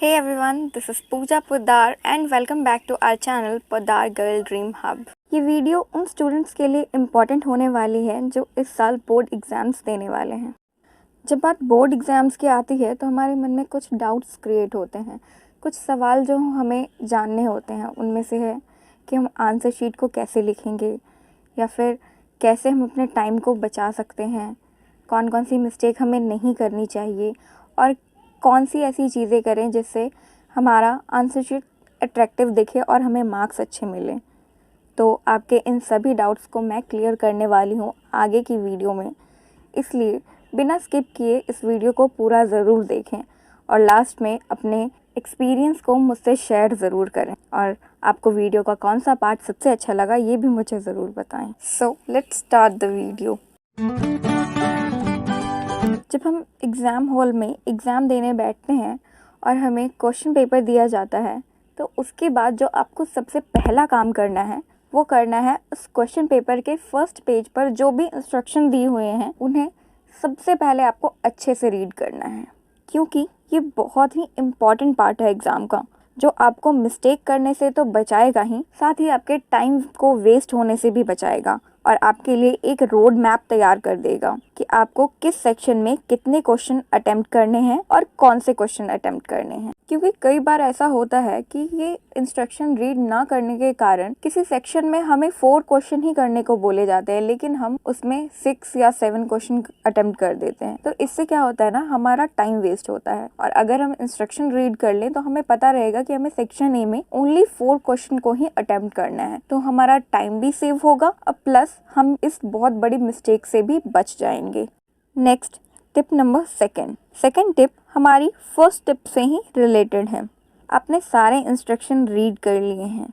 Hey everyone, this is Pooja Poddar and welcome back to our channel Poddar Girl Dream Hub। ये video उन students के लिए important होने वाली है जो इस साल बोर्ड एग्ज़ाम्स देने वाले हैं। जब बात बोर्ड एग्ज़ाम्स की आती है तो हमारे मन में कुछ डाउट्स क्रिएट होते हैं, कुछ सवाल जो हमें जानने होते हैं। उनमें से है कि हम आंसर शीट को कैसे लिखेंगे या फिर कैसे हम अपने टाइम को बचा सकते हैं, कौन कौन सी मिस्टेक हमें नहीं करनी चाहिए और कौन सी ऐसी चीज़ें करें जिससे हमारा आंसर शीट अट्रैक्टिव दिखे और हमें मार्क्स अच्छे मिलें। तो आपके इन सभी डाउट्स को मैं क्लियर करने वाली हूँ आगे की वीडियो में, इसलिए बिना स्किप किए इस वीडियो को पूरा ज़रूर देखें और लास्ट में अपने एक्सपीरियंस को मुझसे शेयर ज़रूर करें और आपको वीडियो का कौन सा पार्ट सबसे अच्छा लगा ये भी मुझे ज़रूर बताएं। So let's start the video. जब हम एग्ज़ाम हॉल में एग्ज़ाम देने बैठते हैं और हमें क्वेश्चन पेपर दिया जाता है तो उसके बाद जो आपको सबसे पहला काम करना है वो करना है उस क्वेश्चन पेपर के फर्स्ट पेज पर जो भी इंस्ट्रक्शन दिए हुए हैं उन्हें सबसे पहले आपको अच्छे से रीड करना है, क्योंकि ये बहुत ही इम्पॉर्टेंट पार्ट है एग्ज़ाम का, जो आपको मिस्टेक करने से तो बचाएगा ही, साथ ही आपके टाइम को वेस्ट होने से भी बचाएगा और आपके लिए एक रोड मैप तैयार कर देगा कि आपको किस सेक्शन में कितने क्वेश्चन अटेम्प्ट करने हैं और कौन से क्वेश्चन अटेम्प्ट करने हैं। क्योंकि कई बार ऐसा होता है कि ये इंस्ट्रक्शन रीड ना करने के कारण किसी सेक्शन में हमें 4 क्वेश्चन ही करने को बोले जाते हैं, लेकिन हम उसमें 6 या 7 क्वेश्चन अटेम्प्ट कर देते हैं। तो इससे क्या होता है ना, हमारा टाइम वेस्ट होता है। और अगर हम इंस्ट्रक्शन रीड कर लें तो हमें पता रहेगा कि हमें सेक्शन ए में ओनली 4 क्वेश्चन को ही अटेम्प्ट करना है, तो हमारा टाइम भी सेव होगा और प्लस हम इस बहुत बड़ी मिस्टेक से भी बच जाएंगे। Next tip number second tip हमारी फर्स्ट टिप से ही रिलेटेड है। आपने सारे इंस्ट्रक्शन रीड कर लिए हैं,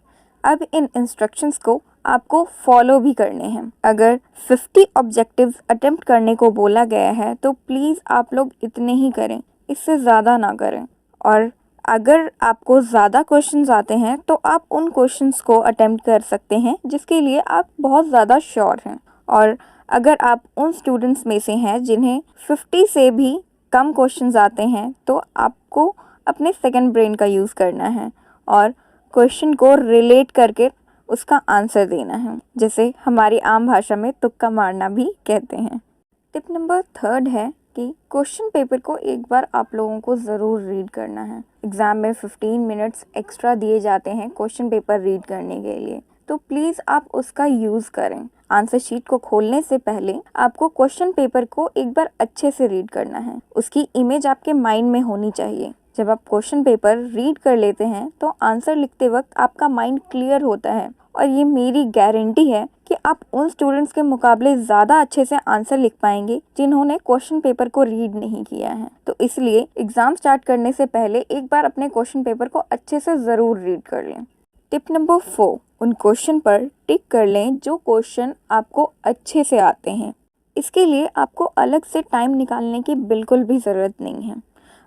अब इन इंस्ट्रक्शंस को आपको फॉलो भी करने हैं। अगर 50 ऑब्जेक्टिव्स अटेम्प्ट करने को बोला गया है तो प्लीज़ आप लोग इतने ही करें, इससे ज़्यादा ना करें। और अगर आपको ज़्यादा क्वेश्चंस आते हैं तो आप उन क्वेश्चंस को अटेम्प्ट कर सकते हैं जिसके लिए आप बहुत ज़्यादा श्योर हैं। और अगर आप उन स्टूडेंट्स में से हैं जिन्हें 50 से भी कम क्वेश्चंस आते हैं तो आपको अपने सेकंड ब्रेन का यूज़ करना है और क्वेश्चन को रिलेट करके उसका आंसर देना है, जिसे हमारी आम भाषा में तुक्का मारना भी कहते हैं। टिप नंबर 3 है कि क्वेश्चन पेपर को एक बार आप लोगों को ज़रूर रीड करना है। एग्ज़ाम में 15 मिनट्स एक्स्ट्रा दिए जाते हैं क्वेश्चन पेपर रीड करने के लिए, तो प्लीज़ आप उसका यूज़ करें। आंसर शीट को खोलने से पहले आपको क्वेश्चन पेपर को एक बार अच्छे से रीड करना है, उसकी इमेज आपके माइंड में होनी चाहिए। जब आप क्वेश्चन पेपर रीड कर लेते हैं तो आंसर लिखते वक्त आपका माइंड क्लियर होता है और ये मेरी गारंटी है कि आप उन स्टूडेंट्स के मुकाबले ज़्यादा अच्छे से आंसर लिख पाएंगे जिन्होंने क्वेश्चन पेपर को रीड नहीं किया है। तो इसलिए एग्ज़ाम स्टार्ट करने से पहले एक बार अपने क्वेश्चन पेपर को अच्छे से ज़रूर रीड कर लें। टिप नंबर 4, उन क्वेश्चन पर टिक कर लें जो क्वेश्चन आपको अच्छे से आते हैं। इसके लिए आपको अलग से टाइम निकालने की बिल्कुल भी ज़रूरत नहीं है।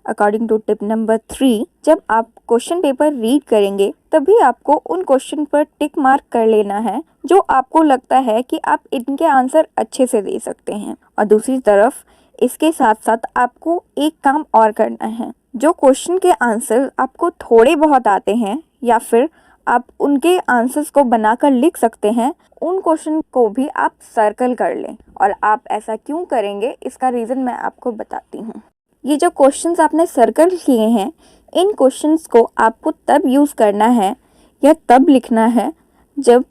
अकॉर्डिंग टू टिप नंबर 3, जब आप क्वेश्चन पेपर रीड करेंगे तभी आपको उन क्वेश्चन पर टिक मार्क कर लेना है जो आपको लगता है कि आप इनके आंसर अच्छे से दे सकते हैं। और दूसरी तरफ इसके साथ साथ आपको एक काम और करना है, जो क्वेश्चन के आंसर आपको थोड़े बहुत आते हैं या फिर आप उनके आंसर्स को बनाकर लिख सकते हैं, उन क्वेश्चन को भी आप सर्कल कर लें। और आप ऐसा क्यों करेंगे इसका रीज़न मैं आपको बताती हूँ। ये जो क्वेश्चंस आपने सर्कल किए हैं, इन क्वेश्चंस को आपको तब यूज़ करना है या तब लिखना है जब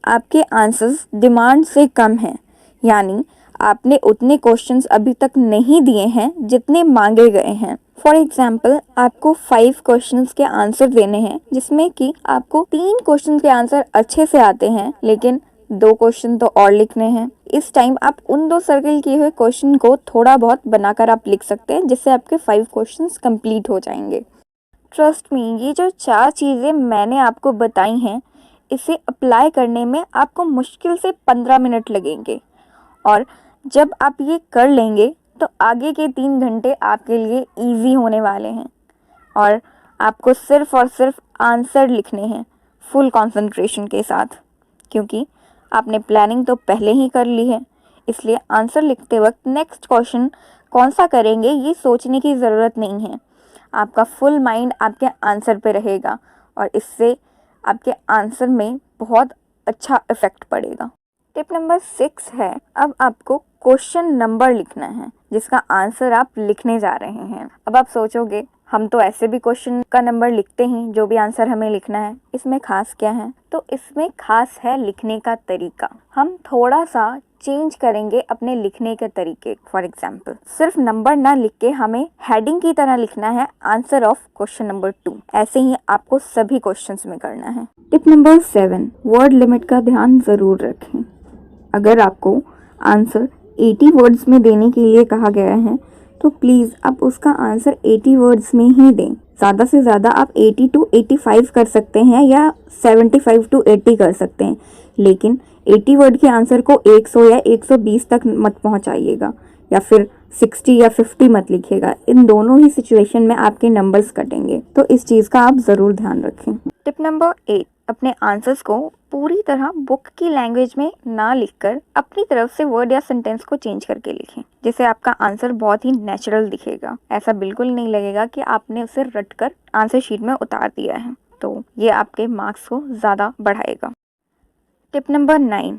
आपके आंसर्स डिमांड से कम हैं, यानी आपने उतने क्वेश्चंस अभी तक नहीं दिए हैं जितने मांगे गए हैं। फॉर एग्जाम्पल, आपको 5 क्वेश्चंस के आंसर देने हैं जिसमें कि आपको 3 क्वेश्चंस के आंसर अच्छे से आते हैं लेकिन 2 क्वेश्चन तो और लिखने हैं। इस टाइम आप उन 2 सर्कल किए हुए क्वेश्चन को थोड़ा बहुत बनाकर आप लिख सकते हैं, जिससे आपके 5 क्वेश्चंस कंप्लीट हो जाएंगे। ट्रस्ट मी, ये जो 4 चीज़ें मैंने आपको बताई हैं, इसे अप्लाई करने में आपको मुश्किल से 15 मिनट लगेंगे और जब आप ये कर लेंगे तो आगे के 3 घंटे आपके लिए ईजी होने वाले हैं और आपको सिर्फ़ और सिर्फ आंसर लिखने हैं फुल कंसंट्रेशन के साथ, क्योंकि आपने प्लानिंग तो पहले ही कर ली है। इसलिए आंसर लिखते वक्त नेक्स्ट क्वेश्चन कौन सा करेंगे ये सोचने की ज़रूरत नहीं है। आपका फुल माइंड आपके आंसर पे रहेगा और इससे आपके आंसर में बहुत अच्छा इफ़ेक्ट पड़ेगा। टिप नंबर 6 है, अब आपको क्वेश्चन नंबर लिखना है जिसका आंसर आप लिखने जा रहे हैं। अब आप सोचोगे हम तो ऐसे भी क्वेश्चन का नंबर लिखते हैं जो भी आंसर हमें लिखना है, इसमें खास क्या है? तो इसमें खास है लिखने का तरीका। हम थोड़ा सा चेंज करेंगे अपने लिखने के तरीके। फॉर एग्जाम्पल, सिर्फ नंबर ना लिख के हमें हेडिंग की तरह लिखना है आंसर ऑफ क्वेश्चन नंबर 2। ऐसे ही आपको सभी क्वेश्चंस में करना है। टिप नंबर 7, वर्ड लिमिट का ध्यान ज़रूर रखें। अगर आपको आंसर 80 वर्ड्स में देने के लिए कहा गया है तो प्लीज़ आप उसका आंसर 80 वर्ड्स में ही दें। ज़्यादा से ज़्यादा आप 80 to 85 कर सकते हैं या 75 to 80 कर सकते हैं, लेकिन 80 वर्ड के आंसर को 100 या 120 तक मत पहुंचाइएगा या फिर 60 या 50 मत लिखिएगा। इन दोनों ही सिचुएशन में आपके नंबर्स कटेंगे, तो इस चीज़ का आप ज़रूर ध्यान रखें। टिप नंबर 8, अपने आंसर्स को पूरी तरह बुक की लैंग्वेज में ना लिखकर अपनी तरफ से वर्ड या सेंटेंस को चेंज करके लिखें, जिससे आपका आंसर बहुत ही नेचुरल दिखेगा। ऐसा बिल्कुल नहीं लगेगा कि आपने उसे रटकर आंसर शीट में उतार दिया है, तो ये आपके मार्क्स को ज़्यादा बढ़ाएगा। टिप नंबर 9,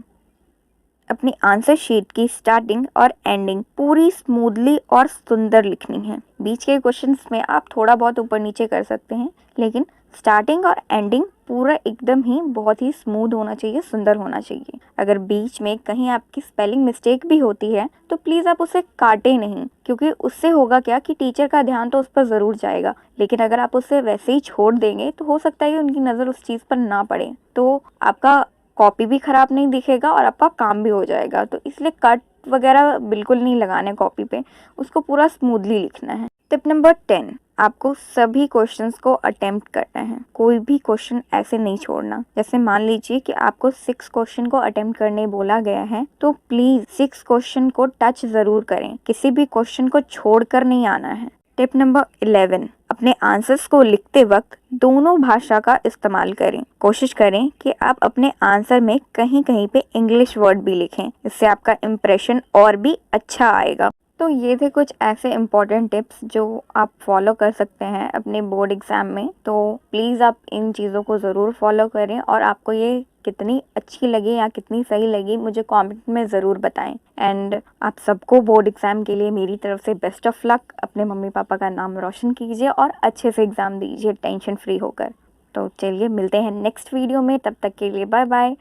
अपनी आंसर शीट की स्टार्टिंग और एंडिंग पूरी स्मूथली और सुंदर लिखनी है। बीच के क्वेश्चंस में आप थोड़ा बहुत ऊपर नीचे कर सकते हैं, लेकिन स्टार्टिंग और एंडिंग पूरा एकदम ही बहुत ही स्मूथ होना चाहिए, सुंदर होना चाहिए। अगर बीच में कहीं आपकी स्पेलिंग मिस्टेक भी होती है तो प्लीज़ आप उसे काटें नहीं, क्योंकि उससे होगा क्या कि टीचर का ध्यान तो उस पर ज़रूर जाएगा, लेकिन अगर आप उसे वैसे ही छोड़ देंगे तो हो सकता है कि उनकी नज़र उस चीज़ पर ना पड़े, तो आपका कॉपी भी ख़राब नहीं दिखेगा और आपका काम भी हो जाएगा। तो इसलिए कट वगैरह बिल्कुल नहीं लगाने कॉपी पे, उसको पूरा स्मूथली लिखना है। टिप नंबर 10, आपको सभी क्वेश्चंस को अटेम्प्ट करना है। कोई भी क्वेश्चन ऐसे नहीं छोड़ना। जैसे मान लीजिए कि आपको 6 क्वेश्चन को अटेम्प्ट करने बोला गया है, तो प्लीज़ 6 क्वेश्चन को टच ज़रूर करें, किसी भी क्वेश्चन को छोड़कर नहीं आना है। टिप नंबर 11, अपने आंसर्स को लिखते वक्त दोनों भाषा का इस्तेमाल करें। कोशिश करें कि आप अपने आंसर में कहीं कहीं पे इंग्लिश वर्ड भी लिखें, इससे आपका इम्प्रेशन और भी अच्छा आएगा। तो ये थे कुछ ऐसे इम्पॉर्टेंट टिप्स जो आप फॉलो कर सकते हैं अपने बोर्ड एग्ज़ाम में। तो प्लीज़ आप इन चीज़ों को ज़रूर फॉलो करें और आपको ये कितनी अच्छी लगी या कितनी सही लगी मुझे कमेंट में ज़रूर बताएं। एंड आप सबको बोर्ड एग्ज़ाम के लिए मेरी तरफ से बेस्ट ऑफ लक। अपने मम्मी पापा का नाम रोशन कीजिए और अच्छे से एग्ज़ाम दीजिए टेंशन फ्री होकर। तो चलिए मिलते हैं नेक्स्ट वीडियो में, तब तक के लिए बाय बाय।